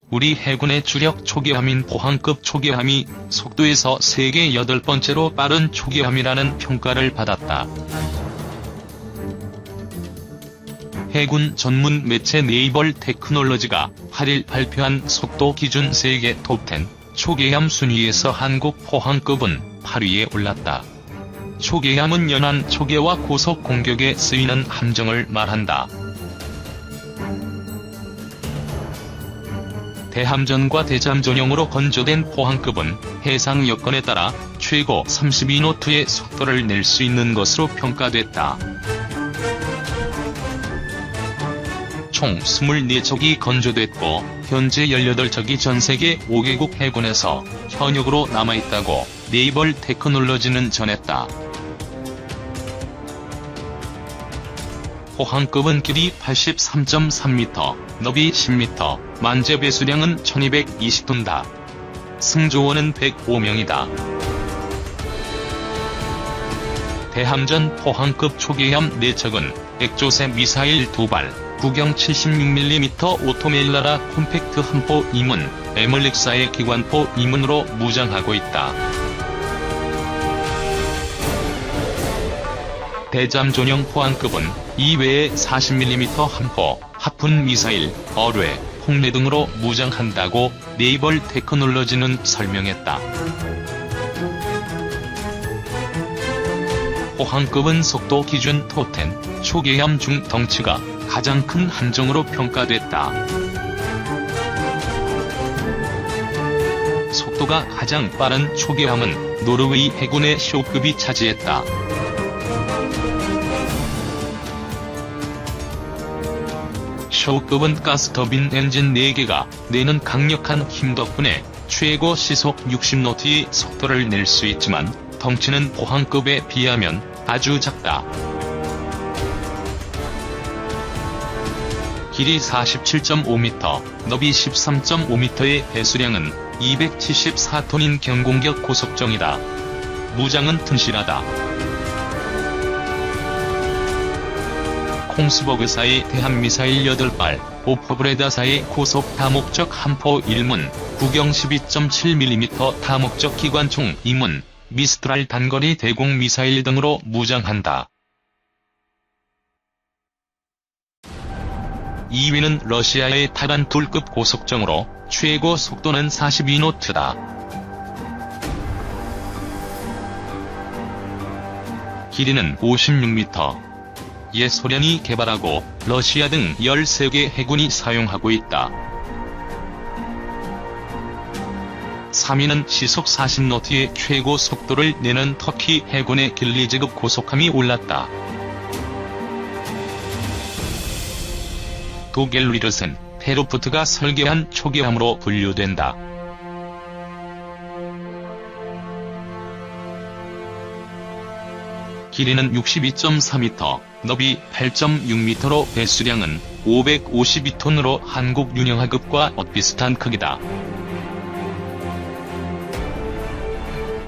우리 해군의 주력 초계함인 포항급 초계함이 속도에서 세계 8번째로 빠른 초계함이라는 평가를 받았다. 해군 전문 매체 네이벌 테크놀로지가 8일 발표한 속도 기준 세계 톱10 초계함 순위에서 한국 포항급은 8위에 올랐다. 초계함은 연안 초계와 고속 공격에 쓰이는 함정을 말한다. 대함전과 대잠전용으로 건조된 포항급은 해상 여건에 따라 최고 32노트의 속도를 낼 수 있는 것으로 평가됐다. 총 24척이 건조됐고 현재 18척이 전세계 5개국 해군에서 현역으로 남아있다고 네이벌 테크놀로지는 전했다. 포항급은 길이 83.3m, 너비 10m, 만재 배수량은 1220톤다. 승조원은 105명이다. 대함전 포항급 초계함 4척은 액조세 미사일 2발, 구경 76mm 오토멜라라 콤팩트 함포 2문, 에멀릭사의 기관포 2문으로 무장하고 있다. 대잠전용 포항급은 이외에 40mm 함포, 하푼 미사일, 어뢰, 폭뢰 등으로 무장한다고 네이벌 테크놀로지는 설명했다. 포항급은 속도 기준 톱10 초계함 중 덩치가 가장 큰 함정으로 평가됐다. 속도가 가장 빠른 초계함은 노르웨이 해군의 쇼급이 차지했다. 쇼급은 가스터빈 엔진 4개가 내는 강력한 힘 덕분에 최고 시속 60노트의 속도를 낼 수 있지만 덩치는 포항급에 비하면 아주 작다. 길이 47.5m, 너비 13.5m의 배수량은 274톤인 경공격 고속정이다. 무장은 튼실하다. 콩스버그사의 대함미사일 8발, 오퍼브레다사의 고속 다목적 함포 1문, 구경 12.7mm 다목적 기관총 2문, 미스트랄 단거리 대공 미사일 등으로 무장한다. 2위는 러시아의 타란툴급 고속정으로 최고 속도는 42노트다. 길이는 56m. 예 소련이 개발하고 러시아 등 13개 해군이 사용하고 있다. 3위는 시속 40노트의 최고 속도를 내는 터키 해군의 길리즈급 고속함이 올랐다. 도겔리르센, 페로프트가 설계한 초계함으로 분류된다. 길이는 62.4m, 너비 8.6m로 배수량은 552톤으로 한국 윤영하급과 엇비슷한 크기다.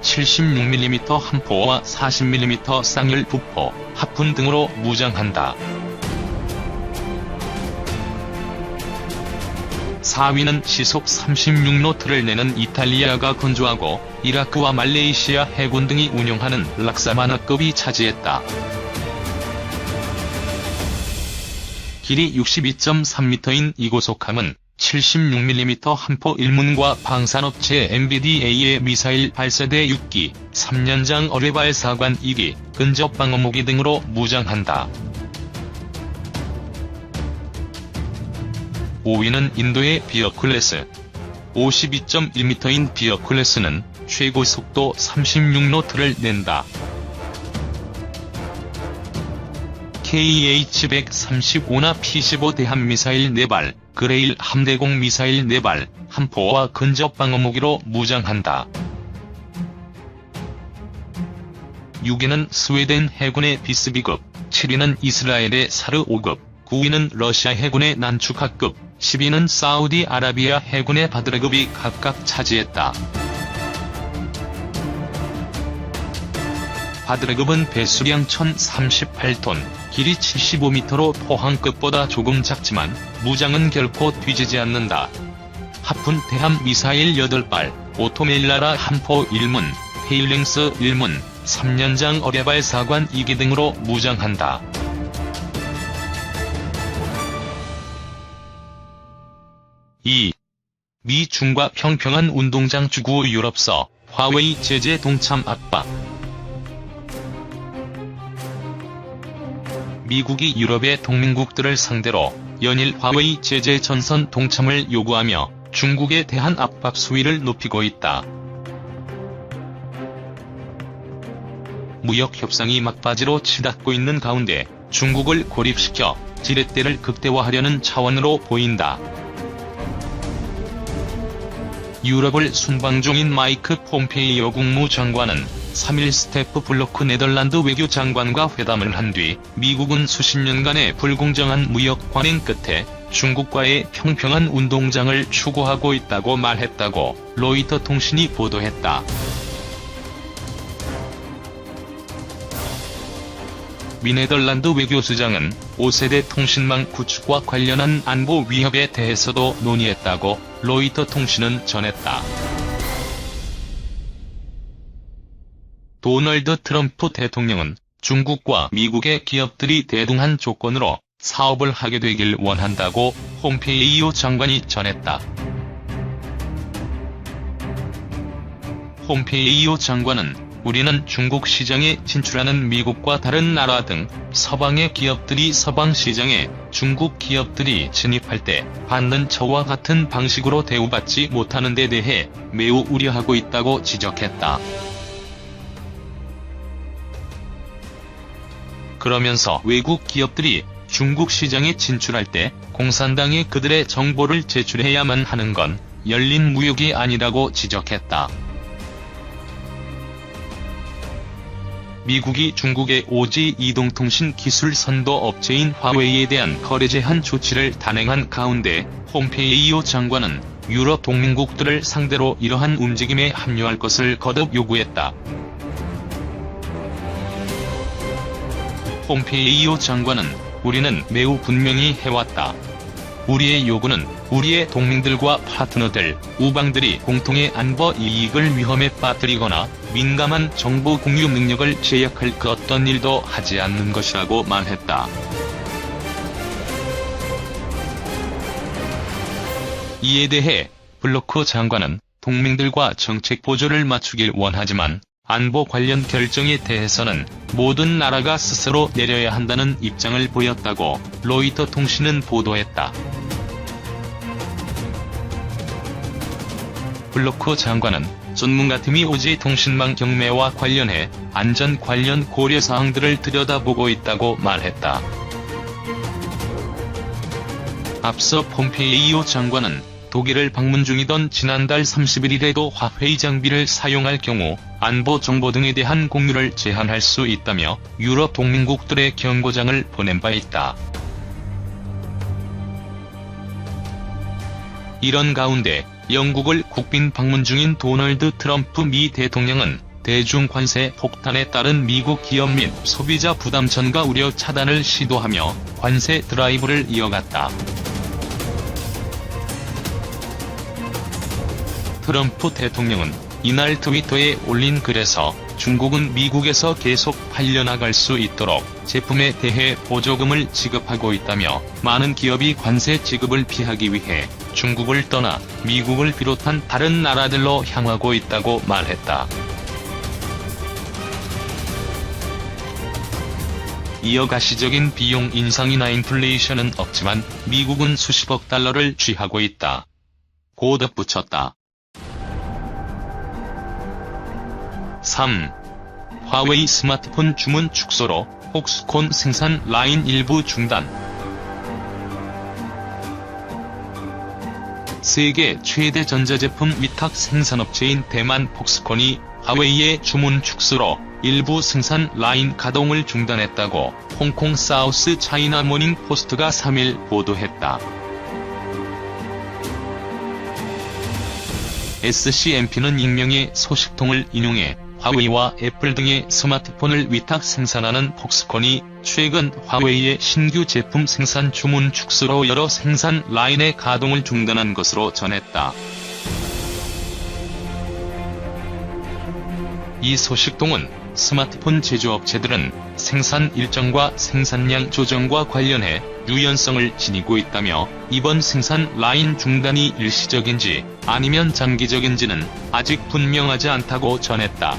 76mm 함포와 40mm 쌍열 부포, 하푼 등으로 무장한다. 4위는 시속 36노트를 내는 이탈리아가 건조하고 이라크와 말레이시아 해군 등이 운용하는 락사마나급이 차지했다. 길이 62.3m인 이 고속함은 76mm 함포 1문과 방산업체 MBDA의 미사일 발사대 6기, 3년장 어뢰 발사관 2기, 근접방어무기 등으로 무장한다. 5위는 인도의 비어클래스. 52.1m인 비어클래스는 최고 속도 36노트를 낸다. KH-135나 P-15 대함미사일 4발, 그레일 함대공 미사일 4발, 함포와 근접방어무기로 무장한다. 6위는 스웨덴 해군의 비스비급, 7위는 이스라엘의 사르 5급, 9위는 러시아 해군의 난축하급, 10위는 사우디아라비아 해군의 바드르급이 각각 차지했다. 바드르급은 배수량 1038톤, 길이 75m로 포항급보다 조금 작지만 무장은 결코 뒤지지 않는다. 하푼 대함 미사일 8발, 오토멜라라 함포 1문, 헤일랭스 1문, 3연장 어뢰발 사관 2기 등으로 무장한다. 미 중과 평평한 운동장 주구 유럽서, 화웨이 제재 동참 압박. 미국이 유럽의 동맹국들을 상대로 연일 화웨이 제재 전선 동참을 요구하며 중국에 대한 압박 수위를 높이고 있다. 무역 협상이 막바지로 치닫고 있는 가운데 중국을 고립시켜 지렛대를 극대화하려는 차원으로 보인다. 유럽을 순방 중인 마이크 폼페이오 국무장관은 3일 스테프 블로크 네덜란드 외교장관과 회담을 한 뒤 미국은 수십 년간의 불공정한 무역 관행 끝에 중국과의 평평한 운동장을 추구하고 있다고 말했다고 로이터 통신이 보도했다. 미 네덜란드 외교수장은 5세대 통신망 구축과 관련한 안보 위협에 대해서도 논의했다고 로이터 통신은 전했다. 도널드 트럼프 대통령은 중국과 미국의 기업들이 대등한 조건으로 사업을 하게 되길 원한다고 폼페이오 장관이 전했다. 폼페이오 장관은 우리는 중국 시장에 진출하는 미국과 다른 나라 등 서방의 기업들이 서방 시장에 중국 기업들이 진입할 때 받는 저와 같은 방식으로 대우받지 못하는 데 대해 매우 우려하고 있다고 지적했다. 그러면서 외국 기업들이 중국 시장에 진출할 때 공산당에 그들의 정보를 제출해야만 하는 건 열린 무역이 아니라고 지적했다. 미국이 중국의 5G 이동통신 기술 선도 업체인 화웨이에 대한 거래 제한 조치를 단행한 가운데 폼페이오 장관은 유럽 동맹국들을 상대로 이러한 움직임에 합류할 것을 거듭 요구했다. 폼페이오 장관은 우리는 매우 분명히 해왔다. 우리의 요구는 우리의 동맹들과 파트너들, 우방들이 공통의 안보 이익을 위험에 빠뜨리거나 민감한 정보 공유 능력을 제약할 그 어떤 일도 하지 않는 것이라고 말했다. 이에 대해 블로크 장관은 동맹들과 정책 보조를 맞추길 원하지만 안보 관련 결정에 대해서는 모든 나라가 스스로 내려야 한다는 입장을 보였다고 로이터 통신은 보도했다. 블로크 장관은 전문가팀이 5G 통신망 경매와 관련해 안전 관련 고려사항들을 들여다보고 있다고 말했다. 앞서 폼페이오 장관은 독일을 방문 중이던 지난달 31일에도 화웨이 장비를 사용할 경우 안보 정보 등에 대한 공유를 제한할 수 있다며 유럽 동맹국들의 경고장을 보낸 바 있다. 이런 가운데 영국을 국빈 방문 중인 도널드 트럼프 미 대통령은 대중 관세 폭탄에 따른 미국 기업 및 소비자 부담 전가 우려 차단을 시도하며 관세 드라이브를 이어갔다. 트럼프 대통령은 이날 트위터에 올린 글에서 중국은 미국에서 계속 팔려나갈 수 있도록 제품에 대해 보조금을 지급하고 있다며 많은 기업이 관세 지급을 피하기 위해 중국을 떠나 미국을 비롯한 다른 나라들로 향하고 있다고 말했다. 이어 가시적인 비용 인상이나 인플레이션은 없지만 미국은 수십억 달러를 쥐하고 있다. 고 덧붙였다. 3. 화웨이 스마트폰 주문 축소로 폭스콘 생산 라인 일부 중단. 세계 최대 전자제품 위탁 생산업체인 대만 폭스콘이 화웨이의 주문 축소로 일부 생산 라인 가동을 중단했다고 홍콩 사우스 차이나 모닝 포스트가 3일 보도했다. SCMP는 익명의 소식통을 인용해 화웨이와 애플 등의 스마트폰을 위탁 생산하는 폭스콘이 최근 화웨이의 신규 제품 생산 주문 축소로 여러 생산 라인의 가동을 중단한 것으로 전했다. 이 소식통은 스마트폰 제조업체들은 생산 일정과 생산량 조정과 관련해 유연성을 지니고 있다며 이번 생산 라인 중단이 일시적인지 아니면 장기적인지는 아직 분명하지 않다고 전했다.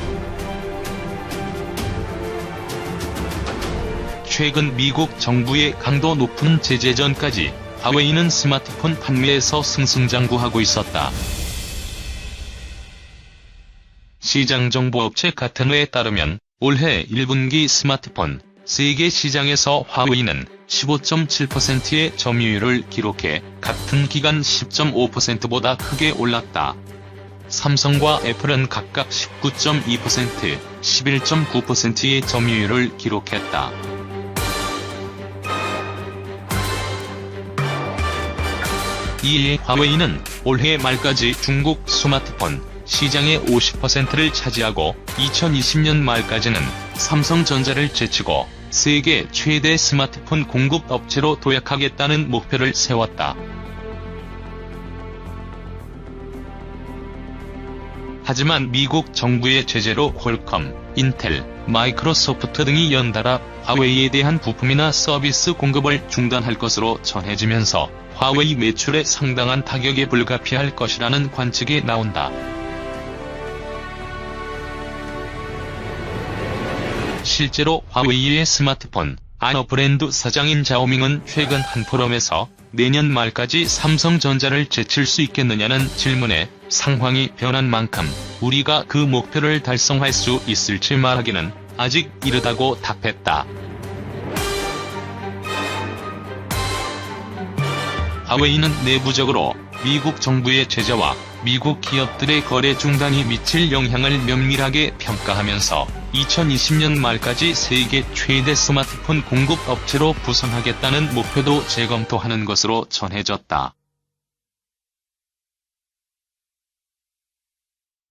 최근 미국 정부의 강도 높은 제재 전까지 화웨이는 스마트폰 판매에서 승승장구하고 있었다. 시장정보업체 가트너에 따르면 올해 1분기 스마트폰 세계 시장에서 화웨이는 15.7%의 점유율을 기록해 같은 기간 10.5%보다 크게 올랐다. 삼성과 애플은 각각 19.2%, 11.9%의 점유율을 기록했다. 이에 화웨이는 올해 말까지 중국 스마트폰 시장의 50%를 차지하고 2020년 말까지는 삼성전자를 제치고 세계 최대 스마트폰 공급 업체로 도약하겠다는 목표를 세웠다. 하지만 미국 정부의 제재로 퀄컴, 인텔, 마이크로소프트 등이 연달아 화웨이에 대한 부품이나 서비스 공급을 중단할 것으로 전해지면서 화웨이 매출에 상당한 타격에 불가피할 것이라는 관측이 나온다. 실제로 화웨이의 스마트폰 아너 브랜드 사장인 자오밍은 최근 한 포럼에서 내년 말까지 삼성전자를 제칠 수 있겠느냐는 질문에 상황이 변한 만큼 우리가 그 목표를 달성할 수 있을지 말하기는 아직 이르다고 답했다. 화웨이는 내부적으로 미국 정부의 제재와 미국 기업들의 거래 중단이 미칠 영향을 면밀하게 평가하면서 2020년 말까지 세계 최대 스마트폰 공급 업체로 부상하겠다는 목표도 재검토하는 것으로 전해졌다.